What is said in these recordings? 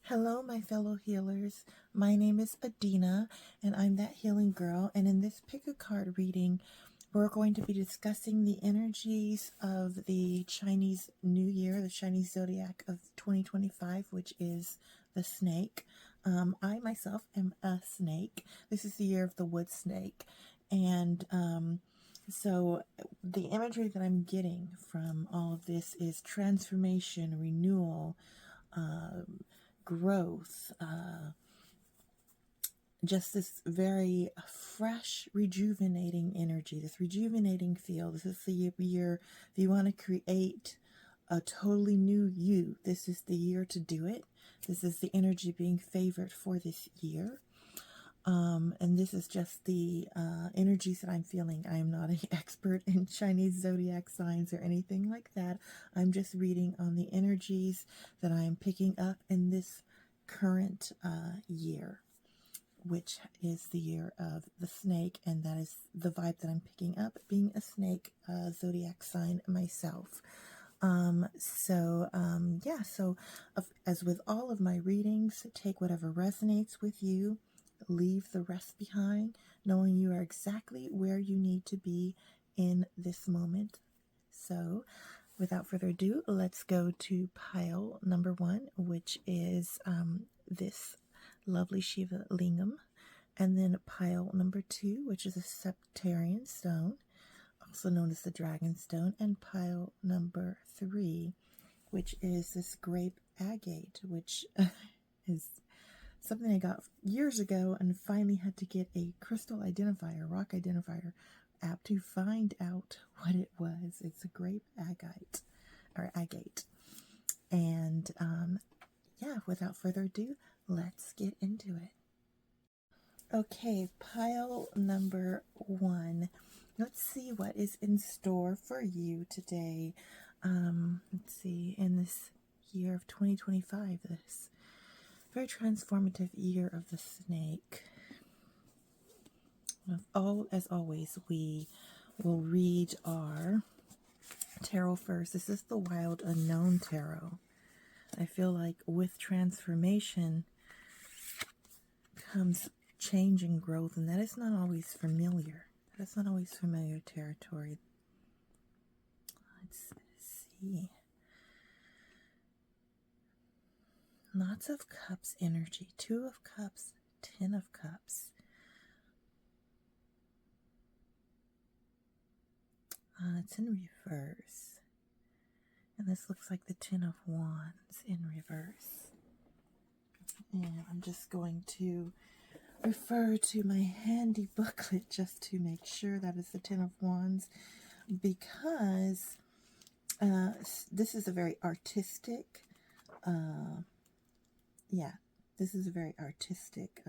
Hello, my fellow healers. My name is Adina, and I'm that healing girl. And in this pick a card reading, we're going to be discussing the energies of the Chinese New Year, the Chinese Zodiac of 2025, which is the snake. I myself am a snake. This is the year of the wood snake. And so the imagery that I'm getting from all of this is transformation, renewal, growth, just this very fresh, rejuvenating energy, this rejuvenating feel. This is the year, if you want to create a totally new you, this is the year to do it. This is the energy being favored for this year. And this is just the energies that I'm feeling. I am not an expert in Chinese zodiac signs or anything like that. I'm just reading on the energies that I am picking up in this current year, which is the year of the snake, and that is the vibe that I'm picking up, being a snake zodiac sign myself. So as with all of my readings, take whatever resonates with you. Leave the rest behind, knowing you are exactly where you need to be in this moment. So, without further ado, let's go to pile number 1, which is this lovely Shiva Lingam, and then pile number 2, which is a Septarian stone, also known as the Dragon Stone, and pile number 3, which is this Grape Agate, which is something I got years ago and finally had to get a crystal identifier, rock identifier app to find out what it was. It's a grape agate, or agate. And yeah, without further ado, let's get into it. Okay, pile number 1. Let's see what is in store for you today. Let's see, in this year of 2025, this very transformative year of the snake. As always, we will read our tarot first. This is the Wild Unknown Tarot. I feel like with transformation comes change and growth, and that is not always familiar. That's not always familiar territory. Let's see. Lots of cups energy. 2 of cups, 10 of cups. It's in reverse. And this looks like the 10 of wands in reverse. And I'm just going to refer to my handy booklet just to make sure that is the 10 of wands, because this is a very artistic this is a very artistic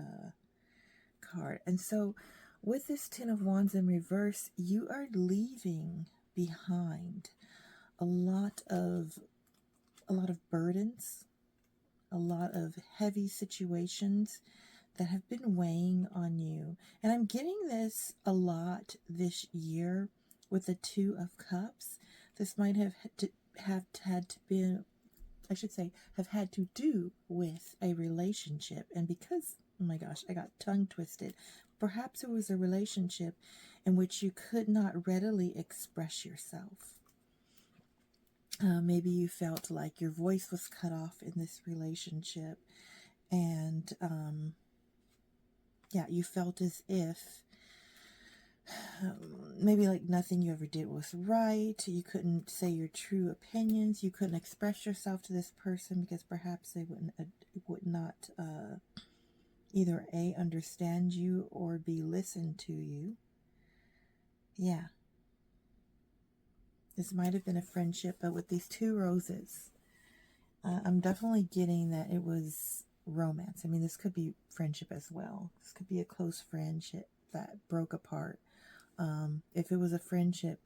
card. And so with this 10 of wands in reverse, you are leaving behind a lot of burdens, a lot of heavy situations that have been weighing on you. And I'm getting this a lot this year with the 2 of cups. This might have had to do with a relationship. And because, oh my gosh, I got tongue twisted. Perhaps it was a relationship in which you could not readily express yourself. Maybe you felt like your voice was cut off in this relationship, and you felt as if maybe like nothing you ever did was right. You couldn't say your true opinions. You couldn't express yourself to this person because perhaps they would not either A, understand you, or B, listen to you. Yeah. This might have been a friendship, but with these 2 roses, I'm definitely getting that it was romance. I mean, this could be friendship as well. This could be a close friendship that broke apart. If it was a friendship,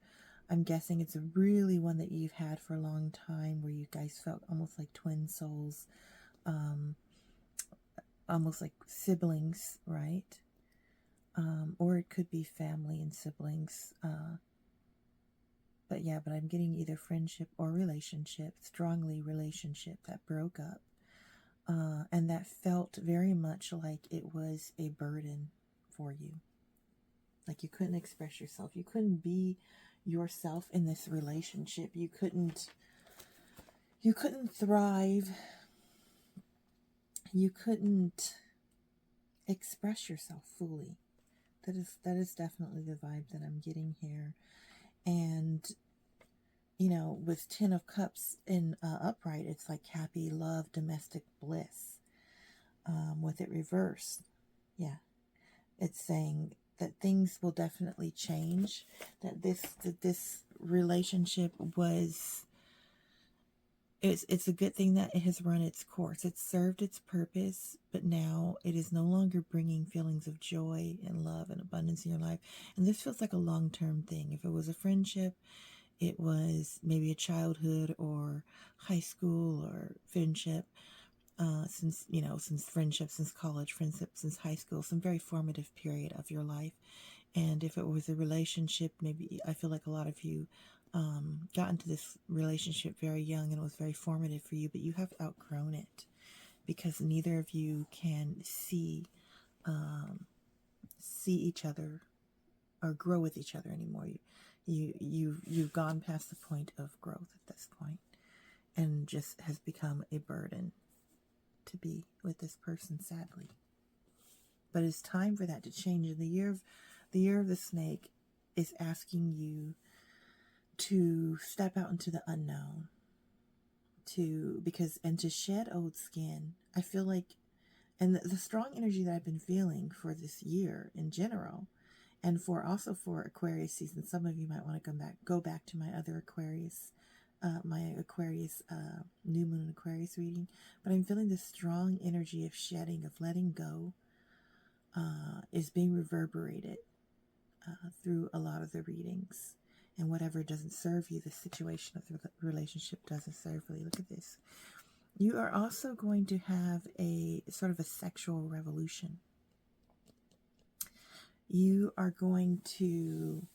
I'm guessing it's really one that you've had for a long time, where you guys felt almost like twin souls, almost like siblings, right? Or it could be family and siblings. But I'm getting either friendship or relationship, strongly relationship that broke up. And that felt very much like it was a burden for you. Like you couldn't express yourself. You couldn't be yourself in this relationship. You couldn't thrive. You couldn't express yourself fully. That is definitely the vibe that I'm getting here. And you know, with 10 of Cups in upright, it's like happy, love, domestic bliss. With it reversed, yeah, it's saying that things will definitely change. That this relationship was, it's a good thing that it has run its course. It's served its purpose, but now it is no longer bringing feelings of joy and love and abundance in your life. And this feels like a long-term thing. If it was a friendship, it was maybe a childhood or high school or friendship, since friendship, since college, friendship, since high school, some very formative period of your life. And if it was a relationship, maybe I feel like a lot of you got into this relationship very young and it was very formative for you, but you have outgrown it because neither of you can see each other or grow with each other anymore. You've gone past the point of growth at this point, and just has become a burden to be with this person, sadly. But it's time for that to change. And the year of the snake is asking you to step out into the unknown, to shed old skin. I feel like, and the strong energy that I've been feeling for this year in general, and for Aquarius season. Some of you might want to go back to my other Aquarius, new moon Aquarius reading. But I'm feeling this strong energy of shedding, of letting go, is being reverberated through a lot of the readings. And whatever doesn't serve you, the situation of the relationship doesn't serve you. Look at this. You are also going to have a sort of a sexual revolution. You are going to,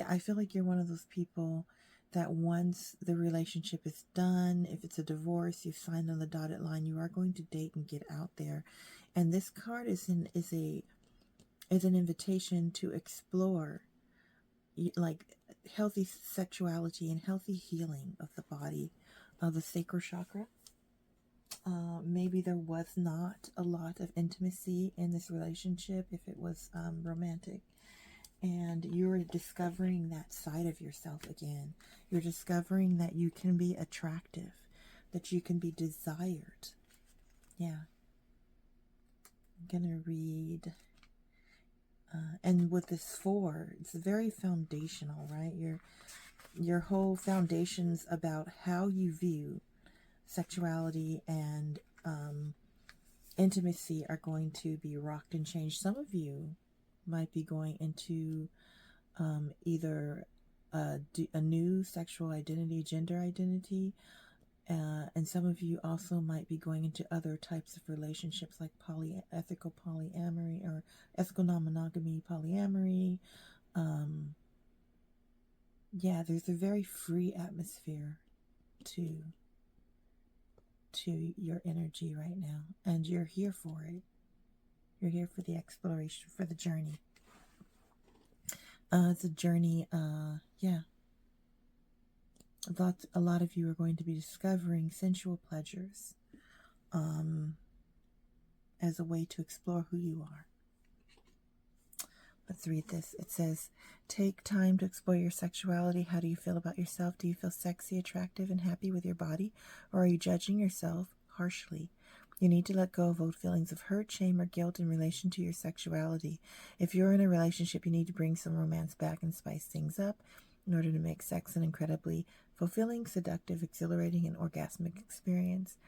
I feel like you're one of those people that once the relationship is done, if it's a divorce, you've signed on the dotted line, you are going to date and get out there. And this card is an invitation to explore like healthy sexuality and healthy healing of the body, of the sacral chakra. Maybe there was not a lot of intimacy in this relationship if it was romantic. And you're discovering that side of yourself again. You're discovering that you can be attractive, that you can be desired. Yeah. I'm going to read. And with this 4, it's very foundational, right? Your whole foundation's about how you view sexuality and intimacy are going to be rocked and changed. Some of you might be going into either a new sexual identity, gender identity, and some of you also might be going into other types of relationships like ethical polyamory or ethical non-monogamy polyamory. Yeah, there's a very free atmosphere to your energy right now, and you're here for it. You're here for the exploration, for the journey. It's a journey, yeah. A lot of you are going to be discovering sensual pleasures as a way to explore who you are. Let's read this. It says, take time to explore your sexuality. How do you feel about yourself? Do you feel sexy, attractive, and happy with your body? Or are you judging yourself harshly? You need to let go of old feelings of hurt, shame, or guilt in relation to your sexuality. If you're in a relationship, you need to bring some romance back and spice things up in order to make sex an incredibly fulfilling, seductive, exhilarating, and orgasmic experience.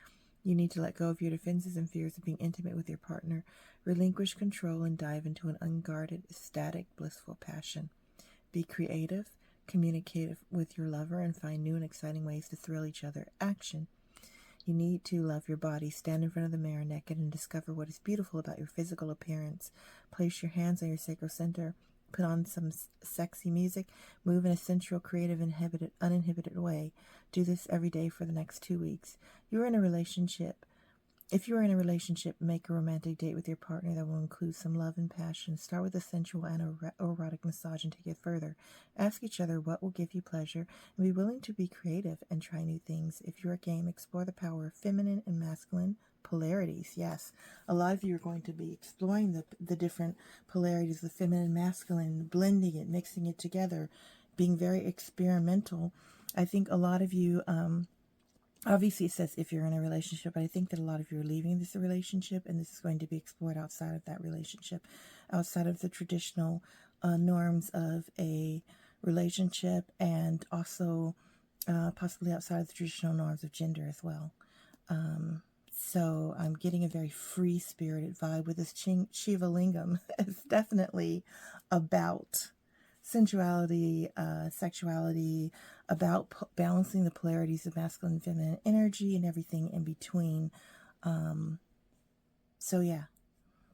You need to let go of your defenses and fears of being intimate with your partner, relinquish control, and dive into an unguarded, ecstatic, blissful passion. Be creative, communicative with your lover, and find new and exciting ways to thrill each other. Action. You need to love your body. Stand in front of the mirror naked and discover what is beautiful about your physical appearance. Place your hands on your sacral center Put on some sexy music, move in a sensual, creative, uninhibited way. Do this every day for the next 2 weeks. You're in a relationship. If you are in a relationship, make a romantic date with your partner that will include some love and passion. Start with a sensual and erotic massage and take it further. Ask each other what will give you pleasure and be willing to be creative and try new things. If you're game, explore the power of feminine and masculine polarities. Yes, a lot of you are going to be exploring the different polarities, the feminine and masculine, blending it, mixing it together, being very experimental. I think a lot of you, obviously it says if you're in a relationship, but I think that a lot of you are leaving this relationship, and this is going to be explored outside of that relationship, outside of the traditional norms of a relationship, and also possibly outside of the traditional norms of gender as well. So I'm getting a very free-spirited vibe with this Shiva Lingam. It's definitely about sensuality, sexuality, about balancing the polarities of masculine and feminine energy and everything in between. So yeah,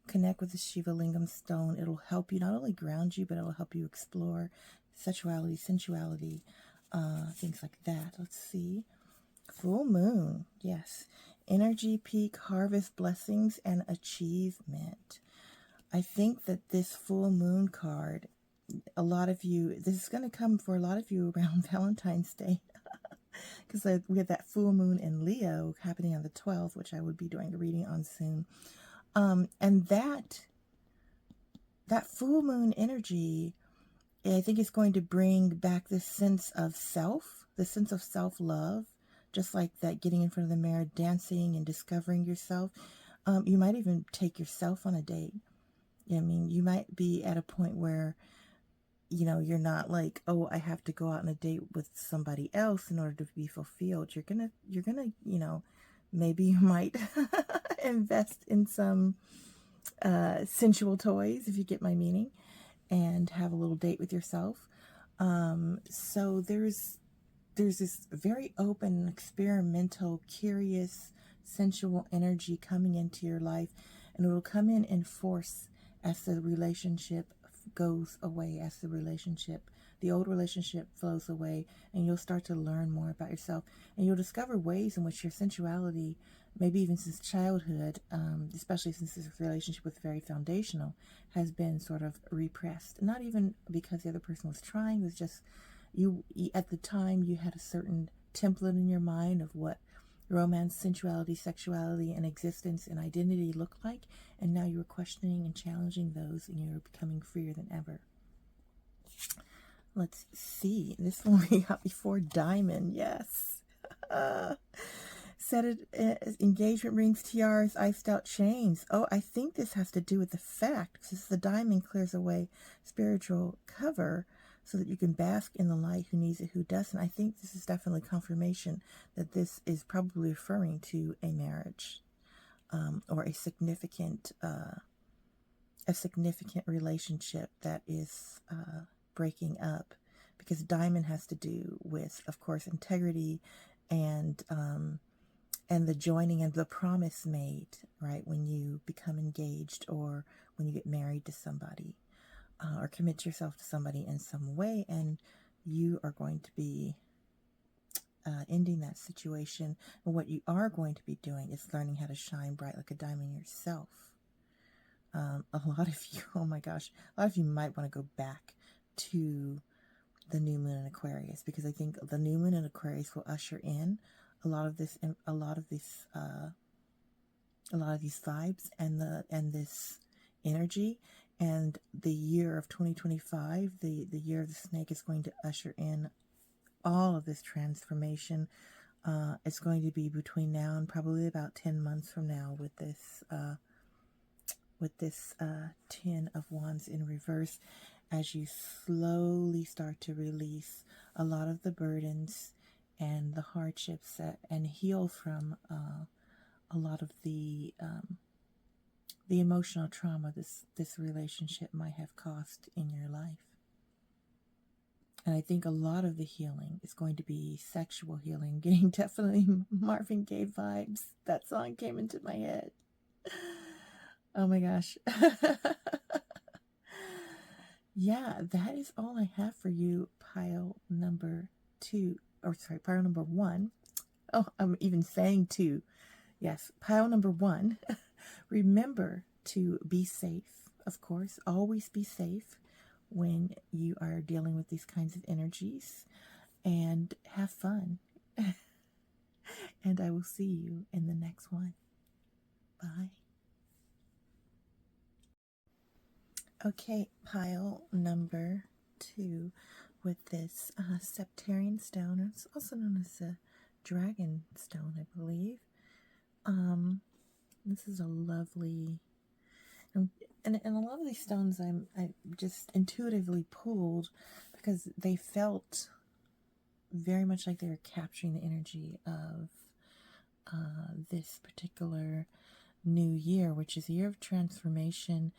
connect with the Shiva Lingam stone. It'll help you not only ground you, but it'll help you explore sexuality, sensuality, things like that. Let's see. Full moon. Yes. Energy, peak, harvest, blessings, and achievement. I think that this full moon card, a lot of you, this is going to come for a lot of you around Valentine's Day, because we have that full moon in Leo happening on the 12th, which I would be doing a reading on soon. And that full moon energy, I think, is going to bring back this sense of self, the sense of self-love, just like that, getting in front of the mirror, dancing and discovering yourself. You might even take yourself on a date. I mean, you might be at a point where, you know, you're not like, oh, I have to go out on a date with somebody else in order to be fulfilled. You're gonna, you know, maybe you might invest in some sensual toys, if you get my meaning, and have a little date with yourself. So there's this very open, experimental, curious, sensual energy coming into your life, and it will come in force as the relationship goes away, as the old relationship flows away, and you'll start to learn more about yourself, and you'll discover ways in which your sensuality, maybe even since childhood, especially since this relationship was very foundational, has been sort of repressed. Not even because the other person was trying, it was just you at the time you had a certain template in your mind of what romance, sensuality, sexuality, and existence and identity look like, and now you were questioning and challenging those, and you're becoming freer than ever. Let's see, this one we got before diamond. Yes. Set it, engagement rings, tiaras, iced out chains. Oh, I think this has to do with the fact, because the diamond clears away spiritual cover so that you can bask in the light, who needs it, who doesn't. I think this is definitely confirmation that this is probably referring to a marriage, or a significant relationship that is breaking up, because diamond has to do with, of course, integrity and the joining and the promise made, right, when you become engaged or when you get married to somebody. Or commit yourself to somebody in some way, and you are going to be ending that situation. And what you are going to be doing is learning how to shine bright like a diamond yourself. A lot of you, oh my gosh, a lot of you might want to go back to the new moon in Aquarius, because I think the new moon in Aquarius will usher in a lot of these vibes and this energy. And the year of 2025, the year of the snake, is going to usher in all of this transformation. It's going to be between now and probably about 10 months from now with this 10 of Wands in reverse, as you slowly start to release a lot of the burdens and the hardships and heal from a lot of the emotional trauma this relationship might have caused in your life. And I think a lot of the healing is going to be sexual healing, getting definitely Marvin Gaye vibes. That song came into my head. Oh my gosh. Yeah, that is all I have for you, pile number two, or sorry, pile number one. Oh, I'm even saying two. Yes, pile number one. Remember to be safe, of course. Always be safe when you are dealing with these kinds of energies, and have fun. And I will see you in the next one. Bye. Okay, pile number two with this Septarian stone. It's also known as a dragon stone, I believe. This is a lovely, and a lot of these stones I just intuitively pulled because they felt very much like they were capturing the energy of this particular new year, which is a year of transformation.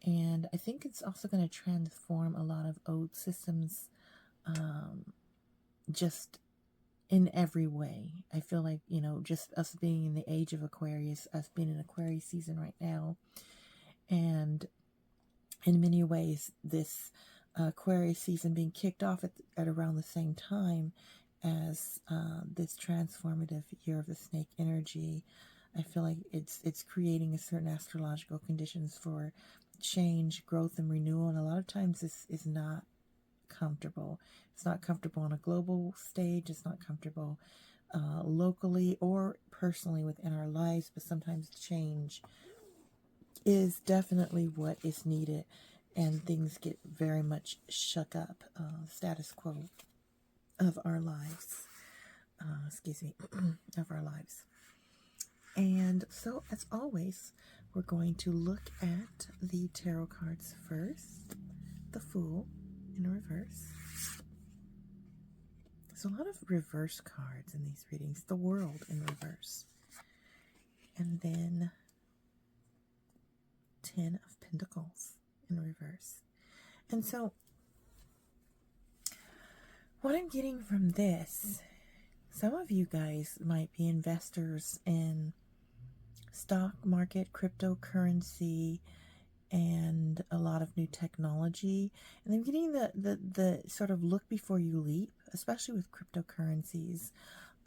And I think it's also going to transform a lot of old systems, just in every way. I feel like, just us being in the age of Aquarius, us being in Aquarius season right now, and in many ways, this Aquarius season being kicked off at around the same time as this transformative year of the snake energy. I feel like it's creating a certain astrological conditions for change, growth, and renewal. And a lot of times this is not comfortable. It's not comfortable on a global stage. It's not comfortable locally or personally within our lives. But sometimes change is definitely what is needed. And things get very much shook up. Status quo of our lives. Of our lives. And so, as always, we're going to look at the tarot cards first. The Fool in reverse. There's a lot of reverse cards in these readings. The World in reverse. And then 10 of Pentacles in reverse. And so, what I'm getting from this, some of you guys might be investors in stock market, cryptocurrency, and a lot of new technology. And I'm getting the sort of look before you leap, especially with cryptocurrencies.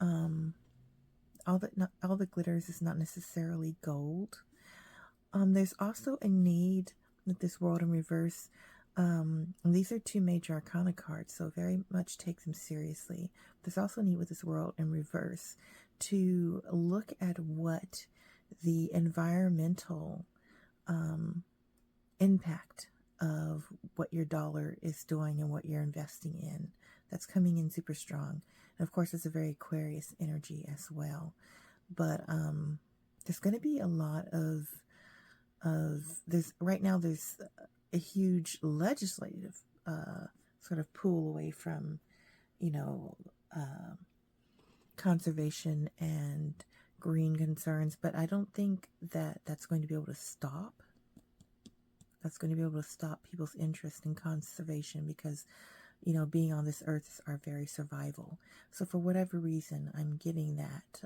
All the glitters is not necessarily gold. There's also a need with this World in reverse. These are two major arcana cards, so very much take them seriously. There's also a need with this World in reverse to look at what the environmental impact of what your dollar is doing and what you're investing in. That's coming in super strong. And of course, it's a very Aquarius energy as well. But there's going to be a lot of there's right now there's a huge legislative sort of pull away from conservation and green concerns, but I don't think that that's going to be able to stop. That's going to be able to stop people's interest in conservation because, being on this earth is our very survival. So for whatever reason, I'm getting that.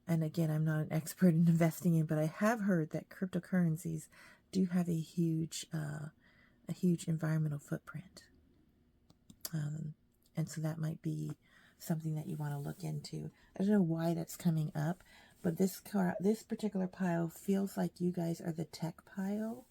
And again, I'm not an expert in investing in, but I have heard that cryptocurrencies do have a huge environmental footprint. And so that might be something that you want to look into. I don't know why that's coming up, but this particular pile feels like you guys are the tech pile.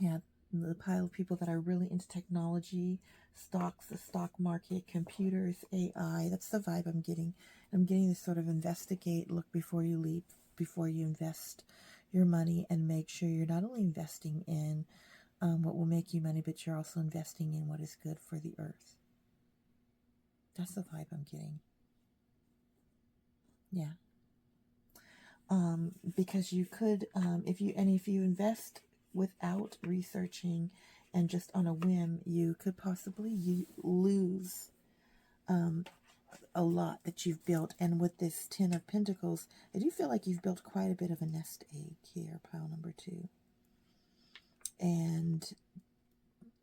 Yeah, the pile of people that are really into technology, stocks, the stock market, computers, AI. That's the vibe I'm getting. I'm getting this sort of investigate, look before you leap, before you invest your money, and make sure you're not only investing in what will make you money, but you're also investing in what is good for the earth. That's the vibe I'm getting. Yeah. Because you could, if you invest without researching and just on a whim, you could possibly lose a lot that you've built. And with this 10 of Pentacles, I do feel like you've built quite a bit of a nest egg here, pile number 2. And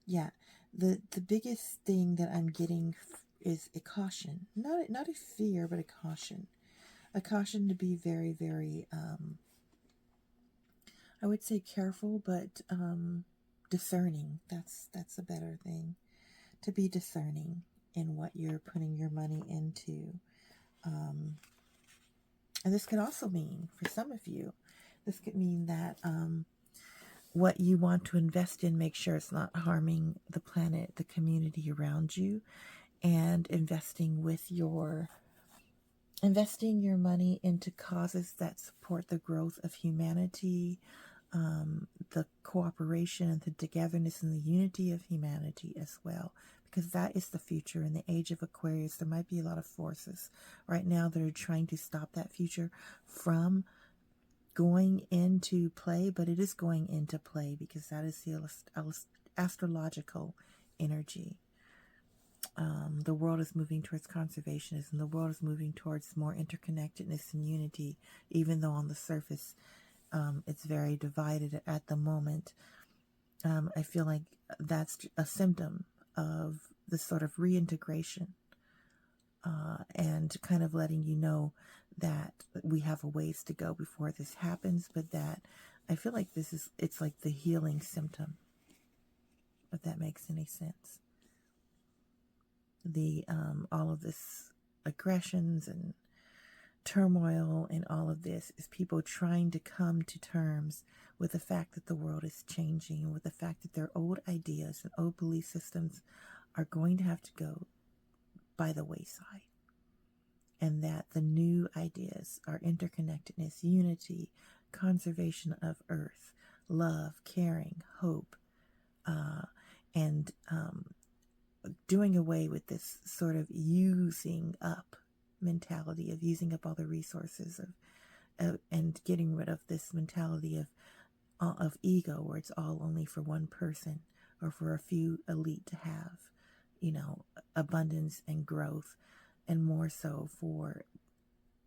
yeah, the biggest thing that I'm getting is a caution, not a fear, but a caution to be very, very I would say careful, but discerning. That's a better thing. To be discerning in what you're putting your money into. And this could also mean, for some of you, this could mean that what you want to invest in, make sure it's not harming the planet, the community around you, and investing your money into causes that support the growth of humanity, the cooperation and the togetherness and the unity of humanity as well, because that is the future. In the age of Aquarius, there might be a lot of forces right now that are trying to stop that future from going into play, but it is going into play because that is the astrological energy. The world is moving towards conservationism. The world is moving towards more interconnectedness and unity, even though on the surface it's very divided at the moment. I feel like that's a symptom of the sort of reintegration and kind of letting you know that we have a ways to go before this happens, but that I feel like it's like the healing symptom, if that makes any sense. All of this aggressions and turmoil and all of this is people trying to come to terms with the fact that the world is changing, and with the fact that their old ideas and old belief systems are going to have to go by the wayside, and that the new ideas are interconnectedness, unity, conservation of earth, love, caring, hope, and doing away with this sort of using up mentality of using up all the resources and getting rid of this mentality of ego, where it's all only for one person or for a few elite to have, abundance and growth, and more so for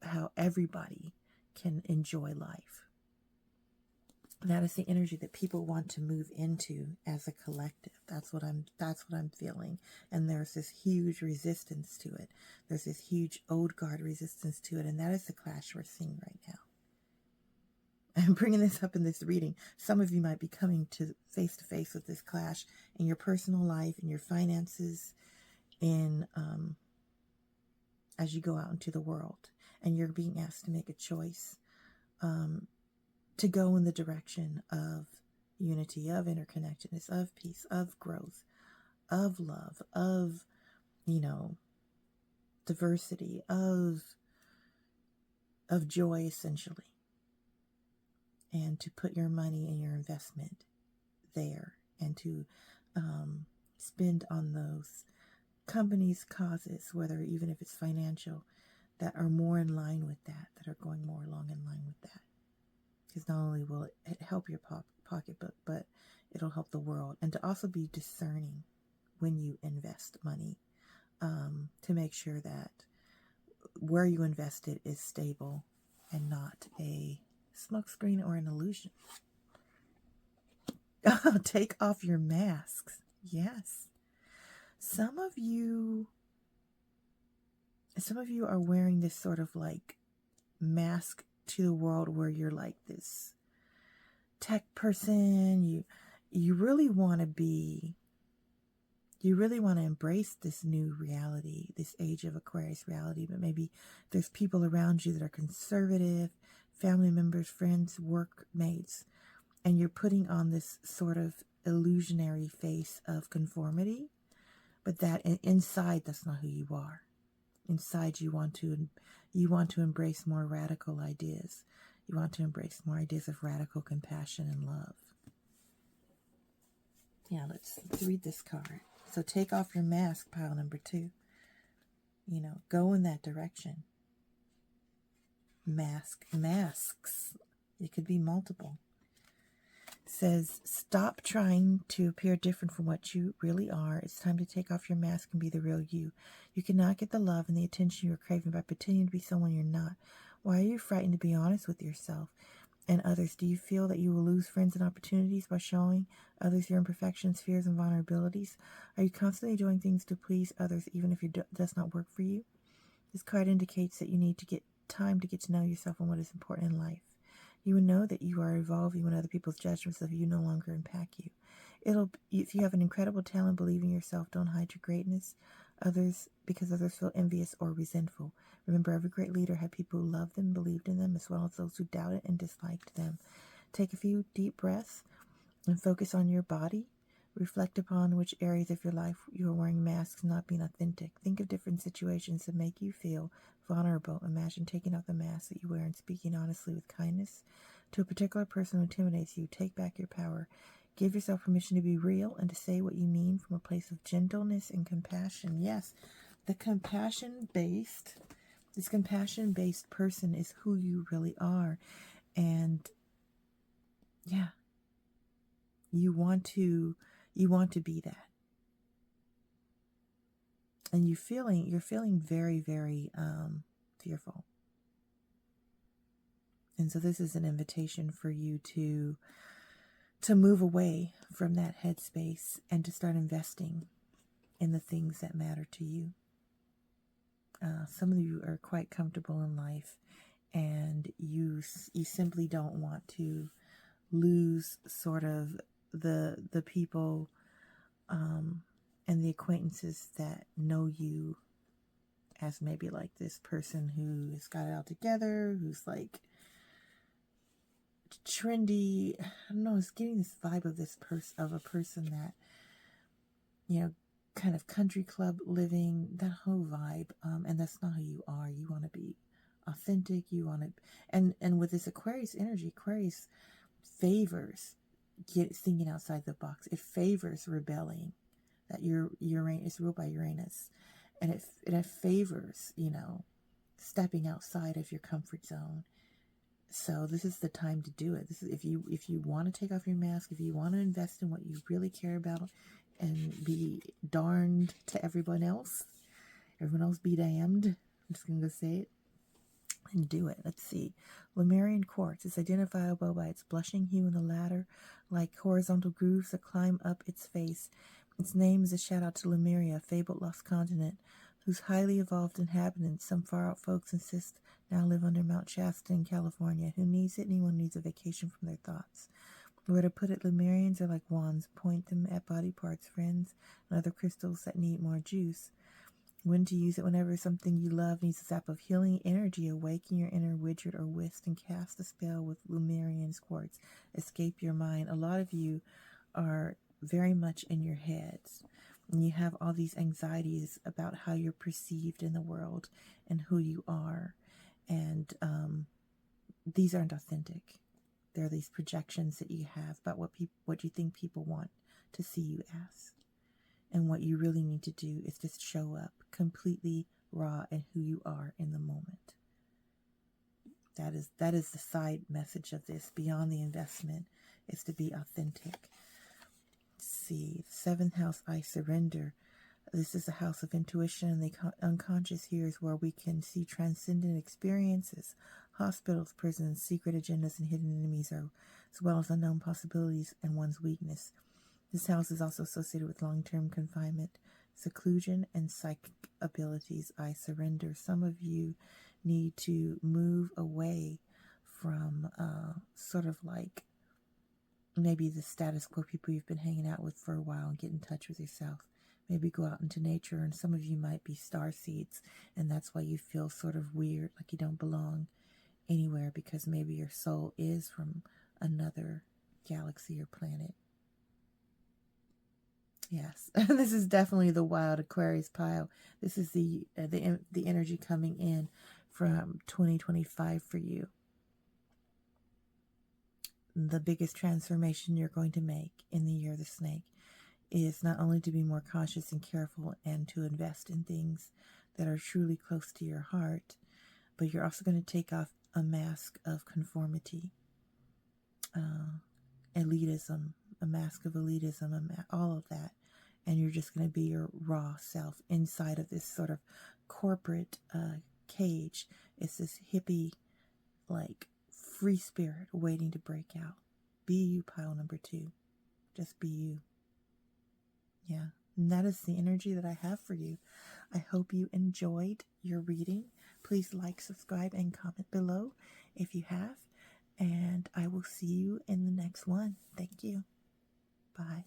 how everybody can enjoy life. That is the energy that people want to move into as a collective. That's what I'm feeling. And there's this huge resistance to it. There's this huge old guard resistance to it. And that is the clash we're seeing right now. I'm bringing this up in this reading. Some of you might be coming to face with this clash in your personal life, in your finances, in as you go out into the world, and you're being asked to make a choice. To go in the direction of unity, of interconnectedness, of peace, of growth, of love, of, diversity, of joy, essentially. And to put your money and your investment there, and to spend on those companies' causes, whether even if it's financial, that are more in line with that are going more along in line with that. Because not only will it help your pocketbook, but it'll help the world. And to also be discerning when you invest money, to make sure that where you invest it is stable and not a smokescreen or an illusion. Take off your masks. Yes. Some of you are wearing this sort of like mask to the world where you're like this tech person. You really want to embrace this new reality, this age of Aquarius reality, but maybe there's people around you that are conservative, family members, friends, workmates, and you're putting on this sort of illusionary face of conformity, but that inside, that's not who you are. Inside, you want to embrace more radical ideas. You want to embrace more ideas of radical compassion and love. Yeah, let's read this card. So take off your mask, pile number 2. Go in that direction. Masks. It could be multiple. It says, stop trying to appear different from what you really are. It's time to take off your mask and be the real you. You cannot get the love and the attention you're craving by pretending to be someone you're not. Why are you frightened to be honest with yourself and others? Do you feel that you will lose friends and opportunities by showing others your imperfections, fears, and vulnerabilities? Are you constantly doing things to please others even if it does not work for you? This card indicates that you need to get time to get to know yourself and what is important in life. You will know that you are evolving when other people's judgments of you no longer impact you. If you have an incredible talent, believe in yourself. Don't hide your greatness. Because others feel envious or resentful. Remember, every great leader had people who loved them, believed in them, as well as those who doubted and disliked them. Take a few deep breaths and focus on your body. Reflect upon which areas of your life you are wearing masks, not being authentic. Think of different situations that make you feel vulnerable. Imagine taking off the mask that you wear and speaking honestly with kindness to a particular person who intimidates you. Take back your power. Give yourself permission to be real and to say what you mean from a place of gentleness and compassion. Yes, this compassion-based person is who you really are. And yeah, you want to be that. And you're feeling very, very fearful. And so this is an invitation for you to move away from that headspace and to start investing in the things that matter to you. Some of you are quite comfortable in life, and you simply don't want to lose sort of the people and the acquaintances that know you as maybe like this person who has got it all together, who's like trendy. I don't know, it's getting this vibe of a person that, you know, kind of country club living, that whole vibe. And that's not who you are. You want to be authentic. You want to, and with this Aquarius energy, Aquarius favors thinking outside the box. It favors rebelling. That Uranus is ruled by Uranus, and it favors, you know, stepping outside of your comfort zone. So this is the time to do it. This is if you want to take off your mask, if you want to invest in what you really care about, and be darned to everyone else be damned. I'm just gonna go say it and do it. Let's see. Lemurian quartz is identifiable by its blushing hue in the ladder, like horizontal grooves that climb up its face. Its name is a shout out to Lemuria, a fabled lost continent, whose highly evolved inhabitants, some far out folks insist, now live under Mount Shasta in California. Who needs it? Anyone needs a vacation from their thoughts. Where to put it, Lemurians are like wands. Point them at body parts, friends, and other crystals that need more juice. When to use it: whenever something you love needs a zap of healing energy, awaken your inner wizard or whisk and cast a spell with Lemurian's quartz. Escape your mind. A lot of you are very much in your heads, and you have all these anxieties about how you're perceived in the world and who you are, and these aren't authentic. There are these projections that you have about what you think people want to see you as. And what you really need to do is just show up completely raw and who you are in the moment. That is the side message of this. Beyond the investment is to be authentic. Let's see, 7th house, I surrender. This is a house of intuition, and the unconscious here is where we can see transcendent experiences, hospitals, prisons, secret agendas, and hidden enemies, as well as unknown possibilities and one's weakness. This house is also associated with long-term confinement, seclusion, and psychic abilities. I surrender. Some of you need to move away from sort of like maybe the status quo people you've been hanging out with for a while, and get in touch with yourself. Maybe go out into nature, and some of you might be star seeds, and that's why you feel sort of weird, like you don't belong anywhere, because maybe your soul is from another galaxy or planet. Yes, this is definitely the wild Aquarius pile. This is the energy coming in from 2025 for you. The biggest transformation you're going to make in the year of the snake is not only to be more cautious and careful and to invest in things that are truly close to your heart, but you're also going to take off a mask of conformity, elitism, a mask of elitism, all of that. And you're just going to be your raw self inside of this sort of corporate cage. It's this hippie, like, free spirit waiting to break out. Be you, pile number 2. Just be you. Yeah. And that is the energy that I have for you. I hope you enjoyed your reading. Please like, subscribe, and comment below if you have. And I will see you in the next one. Thank you. Bye.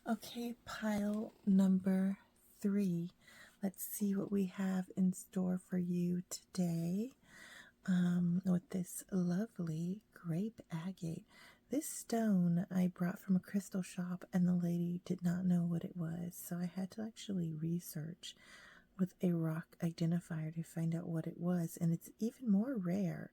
Okay, pile number 3. Let's see what we have in store for you today with this lovely grape agate. This stone I brought from a crystal shop, and the lady did not know what it was, so I had to actually research with a rock identifier to find out what it was, and it's even more rare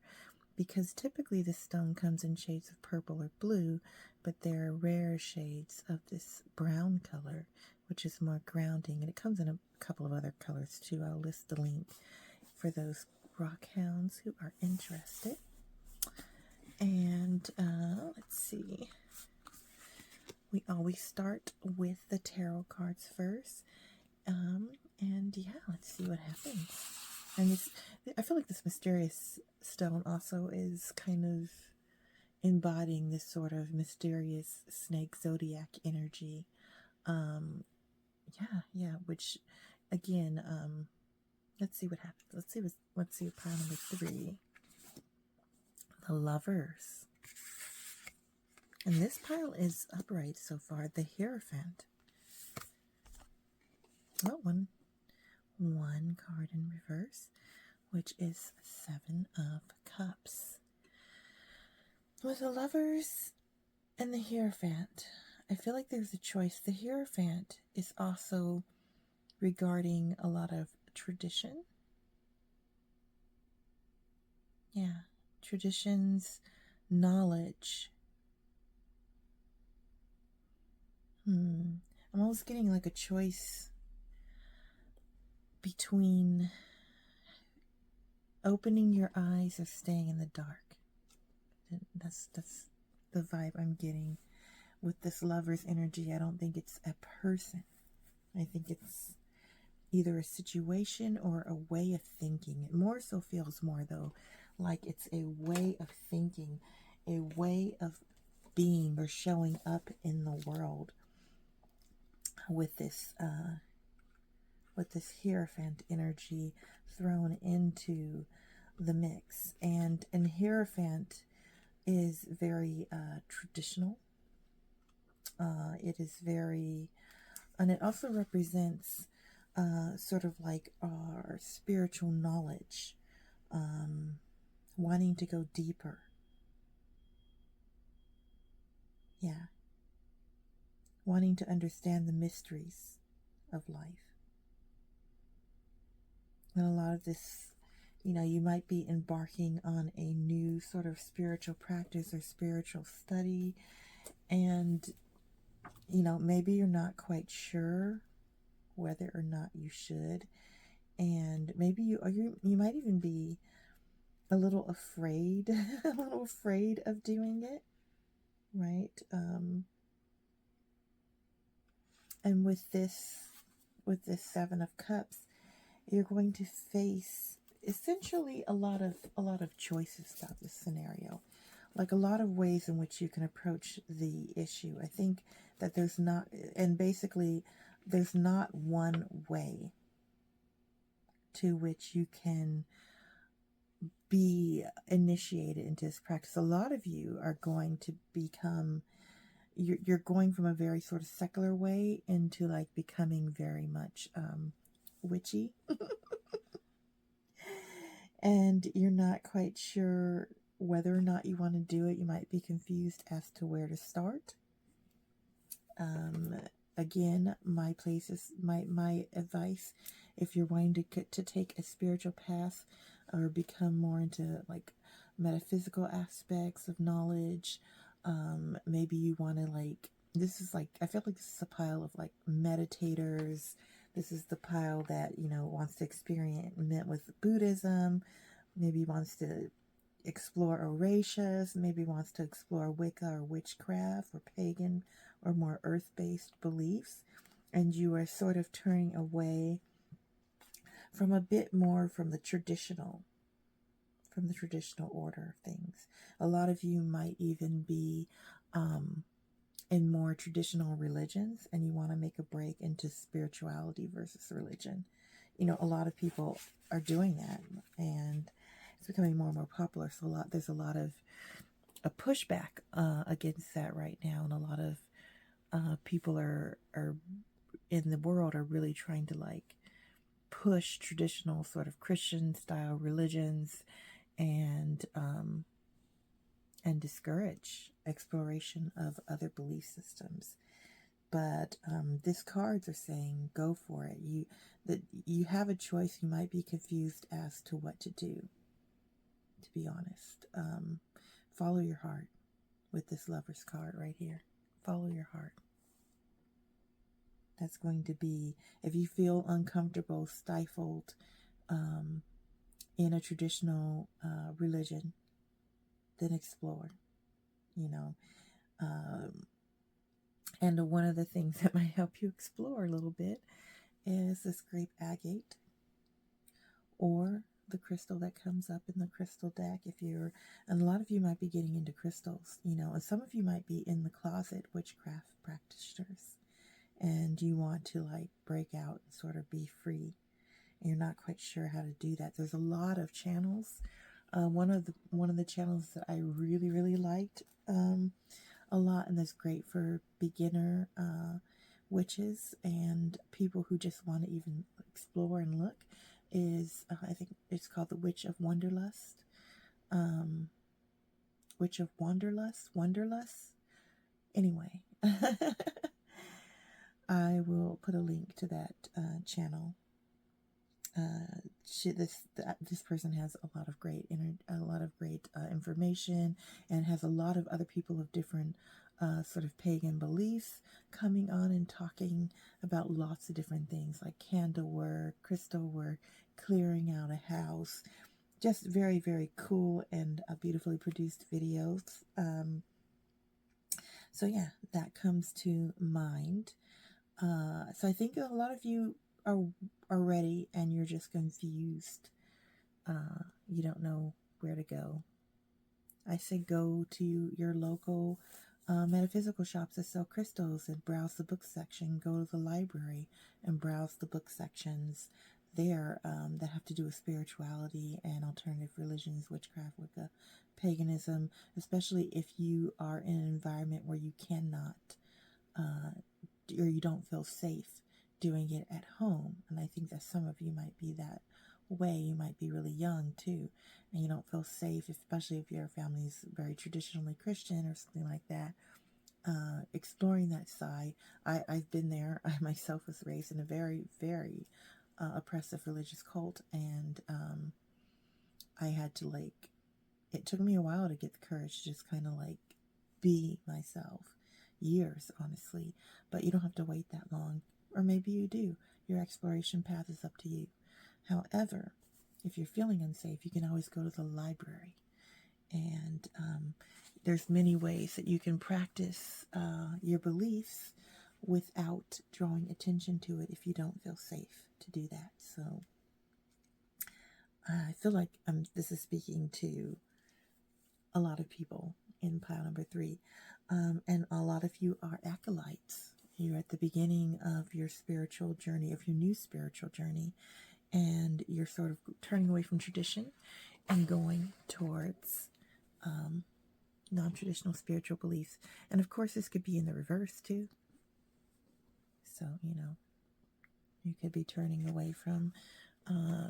because typically this stone comes in shades of purple or blue, but there are rare shades of this brown color, which is more grounding, and it comes in a couple of other colors too. I'll list the link for those rock hounds who are interested. And let's see. We always start with the tarot cards first. And yeah, let's see what happens. And I feel like this mysterious stone also is kind of embodying this sort of mysterious snake zodiac energy. Yeah, which again, let's see what happens. Let's see pile number 3. The Lovers. And this pile is upright so far. The Hierophant. Oh, one card in reverse, which is 7 of Cups. With the Lovers and the Hierophant, I feel like there's a choice. The Hierophant is also regarding a lot of tradition. Yeah, traditions, knowledge. I'm almost getting like a choice between opening your eyes or staying in the dark. That's the vibe I'm getting with this Lover's energy. I don't think it's a person. I think it's either a situation or a way of thinking. It more so feels more though like it's a way of thinking, a way of being or showing up in the world with this Hierophant energy thrown into the mix. And Hierophant is very traditional. It is very, and it also represents sort of like our spiritual knowledge, wanting to go deeper. Yeah. Wanting to understand the mysteries of life. And a lot of this, you might be embarking on a new sort of spiritual practice or spiritual study, and maybe you're not quite sure whether or not you should, and maybe you might even be a little afraid of doing it, right? And with this 7 of Cups, you're going to face essentially a lot of choices about this scenario, like a lot of ways in which you can approach the issue. I think that there's not one way to which you can be initiated into this practice. A lot of you are going to become, you're going from a very sort of secular way into like becoming very much witchy. And you're not quite sure whether or not you want to do it. You might be confused as to where to start. Again, my advice, if you're wanting to take a spiritual path or become more into like metaphysical aspects of knowledge, maybe you want to I feel like this is a pile of like meditators. This is the pile that, wants to experiment with Buddhism, maybe wants to explore Orishas, maybe wants to explore Wicca or witchcraft or pagan or more earth-based beliefs, and you are sort of turning away from a bit more from the traditional order of things. A lot of you might even be in more traditional religions, and you want to make a break into spirituality versus religion. A lot of people are doing that, and it's becoming more and more popular. So there's a lot of a pushback against that right now, and a lot of people are in the world are really trying to like push traditional sort of Christian style religions and discourage exploration of other belief systems. But these cards are saying go for it. You have a choice. You might be confused as to what to do, to be honest. Follow your heart with this Lover's card right here. Follow your heart. That's going to be, if you feel uncomfortable, stifled in a traditional religion, then explore, you know. And one of the things that might help you explore a little bit is this Grape Agate, or the crystal that comes up in the crystal deck. And a lot of you might be getting into crystals, you know, and some of you might be in the closet witchcraft practitioners, and you want to like break out and sort of be free, and you're not quite sure how to do that. There's a lot of channels. One of the channels that I really liked a lot, and that's great for beginner witches and people who just want to even explore and look, is I think it's called the Witch of Wonderlust. Witch of Wonderlust. Anyway, I will put a link to that channel. This person has a lot of great information, and has a lot of other people of different sort of pagan beliefs coming on and talking about lots of different things like candle work, crystal work, clearing out a house. Just very cool and beautifully produced videos. So yeah, that comes to mind. So I think a lot of you are ready, and you're just confused. You don't know where to go. I say go to your local metaphysical shops that sell crystals and browse the book section. Go to the library and browse the book sections there that have to do with spirituality and alternative religions, witchcraft, Wicca, paganism, especially if you are in an environment where you cannot or you don't feel safe doing it at home. And I think that some of you might be that way. You might be really young too, and you don't feel safe, especially if your family's very traditionally Christian or something like that. Exploring that side. I've been there. I myself was raised in a very oppressive religious cult, and I had to it took me a while to get the courage to just kind of be myself. Years, honestly, but you don't have to wait that long. Or maybe you do. Your exploration path is up to you. However, if you're feeling unsafe, you can always go to the library. And there's many ways that you can practice your beliefs without drawing attention to it if you don't feel safe to do that. So I feel like this is speaking to a lot of people in pile number 3. And a lot of you are acolytes. You're at the beginning of your spiritual journey, of your new spiritual journey, and you're sort of turning away from tradition and going towards non-traditional spiritual beliefs. And of course, this could be in the reverse too. So, you know, you could be turning away from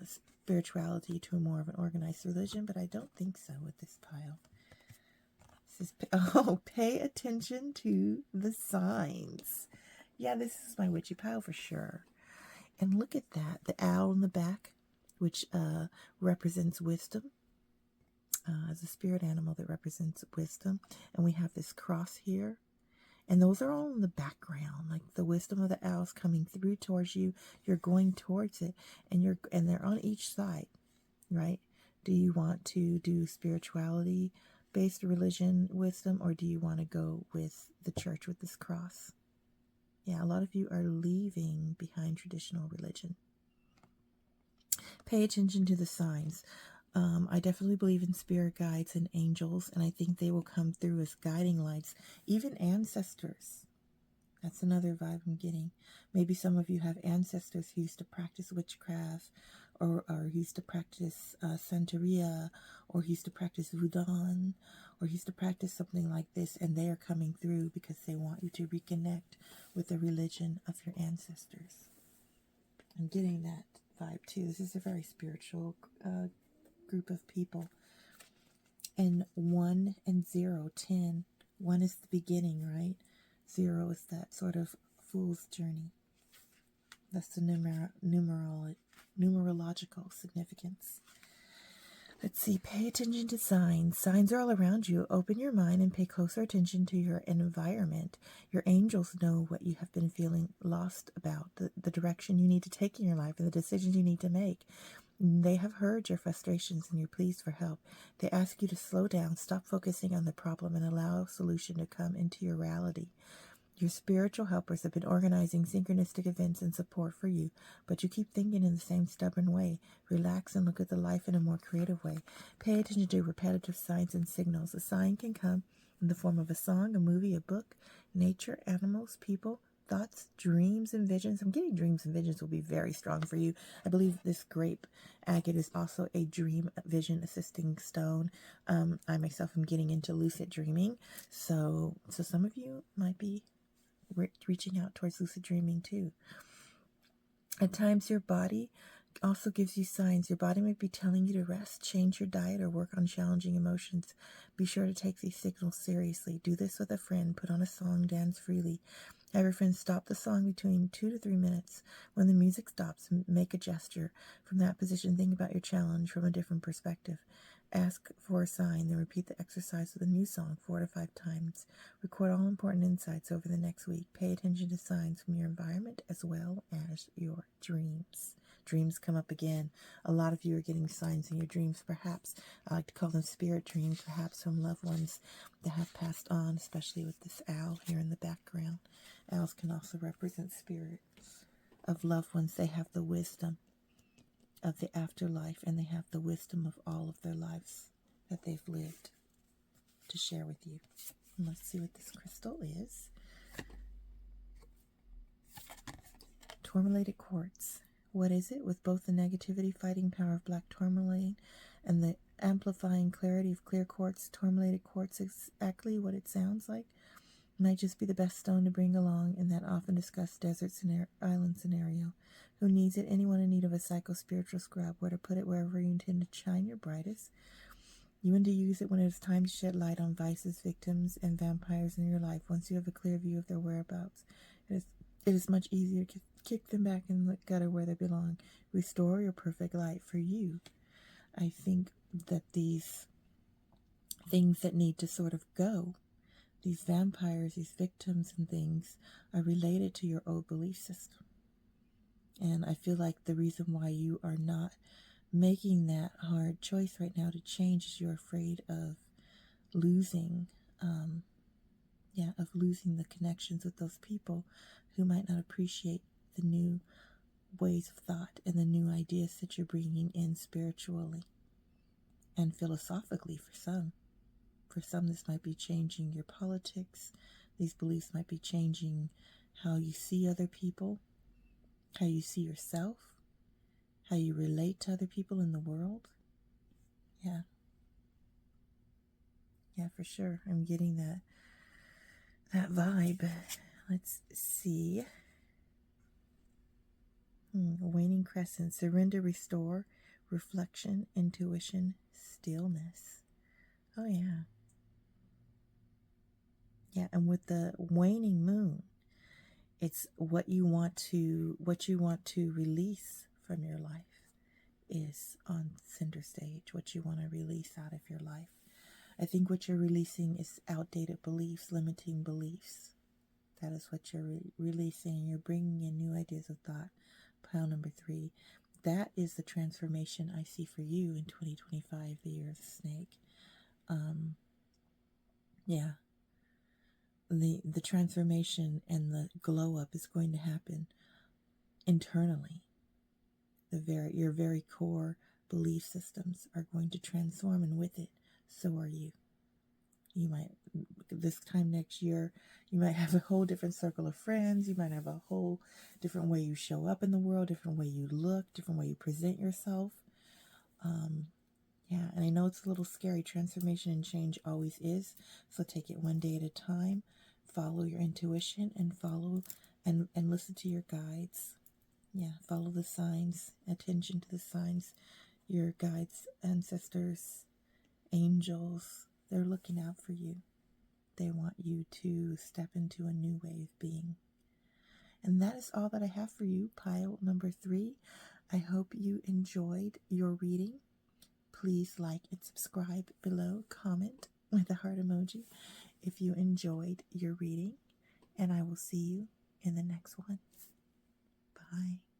spirituality to a more of an organized religion, but I don't think so with this pile. Pay attention to the signs. Yeah, this is my witchy pile for sure. And look at that, the owl in the back, which represents wisdom, as a spirit animal that represents wisdom. And we have this cross here, and those are all in the background, like the wisdom of the owls coming through towards you. You're going towards it, and they're on each side, right? Do you want to do spirituality based religion wisdom, or do you want to go with the church with this cross? Yeah, a lot of you are leaving behind traditional religion. Pay attention to the signs. I definitely believe in spirit guides and angels, and I think they will come through as guiding lights, even ancestors. That's another vibe I'm getting. Maybe some of you have ancestors who used to practice witchcraft, or who used to practice Santeria, or who used to practice Voodoo, or used to practice something like this, and they are coming through because they want you to reconnect with the religion of your ancestors. I'm getting that vibe too. This is a very spiritual group of people. And 1 and 0, 10. 1 is the beginning, right? 0 is that sort of fool's journey. That's the numerological significance. Let's see. Pay attention to signs. Signs are all around you. Open your mind and pay closer attention to your environment. Your angels know what you have been feeling lost about, the direction you need to take in your life, and the decisions you need to make. They have heard your frustrations and your pleas for help. They ask you to slow down, stop focusing on the problem, and allow a solution to come into your reality. Your spiritual helpers have been organizing synchronistic events and support for you, but you keep thinking in the same stubborn way. Relax and look at the life in a more creative way. Pay attention to repetitive signs and signals. A sign can come in the form of a song, a movie, a book, nature, animals, people, thoughts, dreams, and visions. I'm getting dreams and visions will be very strong for you. I believe this grape agate is also a dream vision assisting stone. I myself am getting into lucid dreaming, so some of you might be reaching out towards lucid dreaming too. At times your body also gives you signs. Your body may be telling you to rest, change your diet, or work on challenging emotions. Be sure to take these signals seriously. Do this with a friend. Put on a song. Dance freely. Have your friend stop the song between 2 to 3 minutes. When the music stops, make a gesture. From that position, think about your challenge from a different perspective. Ask for a sign, then repeat the exercise with a new song 4 to 5 times. Record all important insights over the next week. Pay attention to signs from your environment as well as your dreams. Dreams come up again. A lot of you are getting signs in your dreams, perhaps. I like to call them spirit dreams, perhaps from loved ones that have passed on, especially with this owl here in the background. Owls can also represent spirits of loved ones. They have the wisdom of the afterlife, and they have the wisdom of all of their lives that they've lived to share with you. And let's see what this crystal is. Tourmalated quartz. What is it? With both the negativity fighting power of black tourmaline and the amplifying clarity of clear quartz, tourmalated quartz is exactly what it sounds like. Might just be the best stone to bring along in that often discussed desert island scenario. Who needs it? Anyone in need of a psycho-spiritual scrub. Where to put it? Wherever you intend to shine your brightest. You want to use it when it is time to shed light on vices, victims, and vampires in your life. Once you have a clear view of their whereabouts, it is much easier to kick them back in the gutter where they belong. Restore your perfect light for you. I think that these things that need to sort of go, these vampires, these victims and things, are related to your old belief system. And I feel like the reason why you are not making that hard choice right now to change is you're afraid of losing, losing the connections with those people who might not appreciate the new ways of thought and the new ideas that you're bringing in spiritually and philosophically for some. For some, this might be changing your politics. These beliefs might be changing how you see other people, how you see yourself, how you relate to other people in the world. Yeah, for sure. I'm getting that vibe. Let's see. Waning crescent. Surrender, restore, reflection, intuition, stillness. Oh, yeah. Yeah, and with the waning moon, it's what you want to release from your life is on center stage. What you want to release out of your life. I think what you're releasing is outdated beliefs, limiting beliefs. That is what you're releasing. You're bringing in new ideas of thought. Pile number 3. That is the transformation I see for you in 2025, the year of the snake. The transformation and the glow up is going to happen internally. Your very core belief systems are going to transform, and with it, so are you. You might, this time next year, you might have a whole different circle of friends. You might have a whole different way you show up in the world, different way you look, different way you present yourself. Yeah, and I know it's a little scary. Transformation and change always is. So take it one day at a time. Follow your intuition and follow and listen to your guides. Yeah, follow the signs. Attention to the signs. Your guides, ancestors, angels, they're looking out for you. They want you to step into a new way of being. And that is all that I have for you, pile number 3. I hope you enjoyed your reading. Please like and subscribe below. Comment with a heart emoji if you enjoyed your reading. And I will see you in the next one. Bye.